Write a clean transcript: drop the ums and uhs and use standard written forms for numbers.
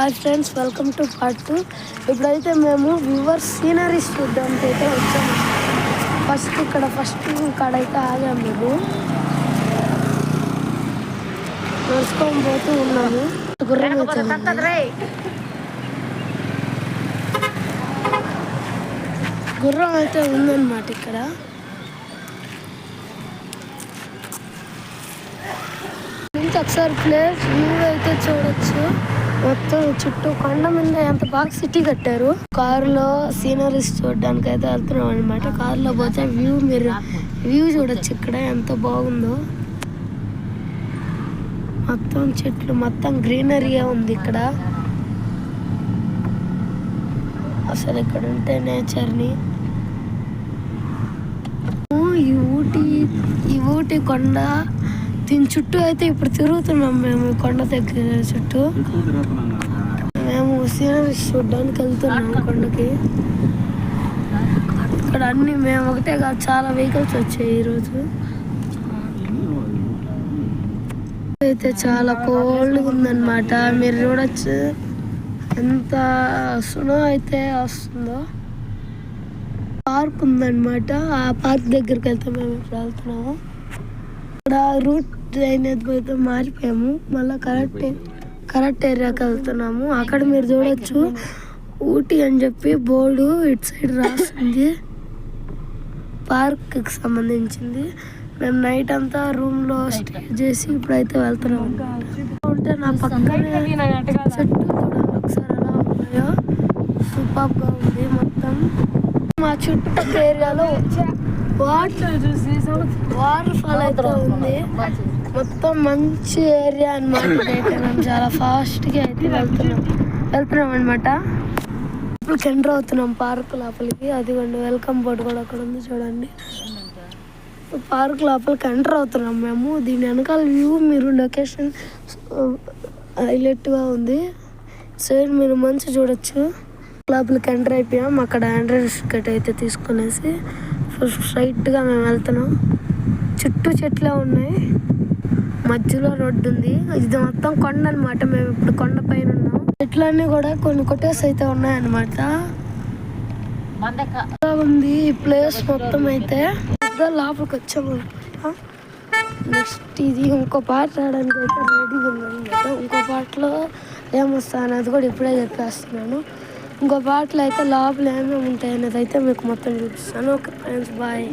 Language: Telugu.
Hi friends, welcome to part 2. ఇప్పుడైతే మేము వ్యూవర్స్ సీనరీస్ చూడడానికి అయితే వచ్చాము. ఫస్ట్ ఇక్కడైతే ఆగాము. మేము నడుచుకొని పోతూ ఉన్నాము. గుర్రం అయితే ఉందన్నమాట. ఇక్కడ నుంచి ఒకసారి ప్లేస్ వ్యూ అయితే చూడొచ్చు. మొత్తం చుట్టూ కొండ మీద ఎంత బాగా సిటీ కట్టారు. కారులో సీనరీస్ చూడడానికి అయితే వెళ్తున్నాం అనమాట. కారులో పోతే వ్యూ చూడొచ్చు. ఇక్కడ ఎంత బాగుందో, మొత్తం చెట్లు, మొత్తం గ్రీనరీగా ఉంది ఇక్కడ. అసలు ఇక్కడ ఉంటే నేచర్ని ఈ ఊటీ కొండ దీని చుట్టూ అయితే ఇప్పుడు తిరుగుతున్నాం మేము. కొండ దగ్గర చుట్టూ మేము సీనరీస్ చూడడానికి వెళ్తున్నాం కొండకి. ఇక్కడ అన్ని మేము ఒకటే కాదు, చాలా వెహికల్స్ వచ్చాయి ఈరోజు. అయితే చాలా కోల్డ్గా ఉందన్నమాట. మీరు చూడొచ్చు ఎంత స్నో అయితే వస్తుందో. పార్క్ ఉందన్నమాట. ఆ పార్క్ దగ్గరికి వెళ్తే మేము ఇప్పుడు వెళ్తున్నాము. ఇక్కడ రూట్ అనేది అయితే మారిపోయాము. మళ్ళీ కరెక్ట్ ఏరియాకి వెళ్తున్నాము. అక్కడ మీరు చూడొచ్చు ఊటీ అని చెప్పి బోర్డు ఇటు సైడ్ రాస్తుంది. పార్క్కి సంబంధించింది. మేము నైట్ అంతా రూమ్లో స్టే చేసి ఇప్పుడైతే వెళ్తున్నాము. ఉంటే నా పక్కనే చెట్టు చూడండి ఒకసారి ఎలా ఉన్నాయో. సూపర్గా ఉంది మొత్తం. మా చుట్టుపక్కల ఏరియాలో వాటర్ ఫాల్ అయితే ఉంది. మొత్తం మంచి ఏరియా అనమాట. అయితే మేము చాలా ఫాస్ట్గా అయితే వెళ్తున్నాం అనమాట. ఇప్పుడు ఎంటర్ అవుతున్నాం పార్క్ లోపలికి. అదిగోండి వెల్కమ్ బోర్డు కూడా అక్కడ ఉంది చూడండి. పార్క్ లోపలికి ఎంటర్ అవుతున్నాం మేము. దీని వెనకాల వ్యూ మీరు లొకేషన్ హైలైట్గా ఉంది. సైడ్ మీరు మంచి చూడొచ్చు. లోపలికి ఎంటర్ అయిపోయాం. అక్కడ ఆండ్రాయిడ్ టికెట్ అయితే తీసుకునేసి స్ట్రైట్గా మేము వెళ్తున్నాం. చుట్టూ చెట్లే ఉన్నాయి, మధ్యలో రోడ్డు ఉంది. ఇది మొత్తం కొండ అనమాట. మేము ఇప్పుడు కొండ పైన ఉన్నాం. చెట్లన్నీ కూడా కొన్ని కొట్టేసి అయితే ఉన్నాయన్నమాట. ఉంది ఈ ప్లేస్ మొత్తం. అయితే లోపలికి వచ్చాము. నెక్స్ట్ ఇది ఇంకో పాట రావడానికి అయితే రెడీగా ఉందన్నమాట. ఇంకో పాటలో ఏమొస్తా అనేది కూడా ఇప్పుడే చెప్పేస్తున్నాను. ఇంకో పాటలో అయితే లోపల ఏమేమి ఉంటాయి అనేది అయితే మీకు మొత్తం చూపిస్తాను. Okay friends, bye.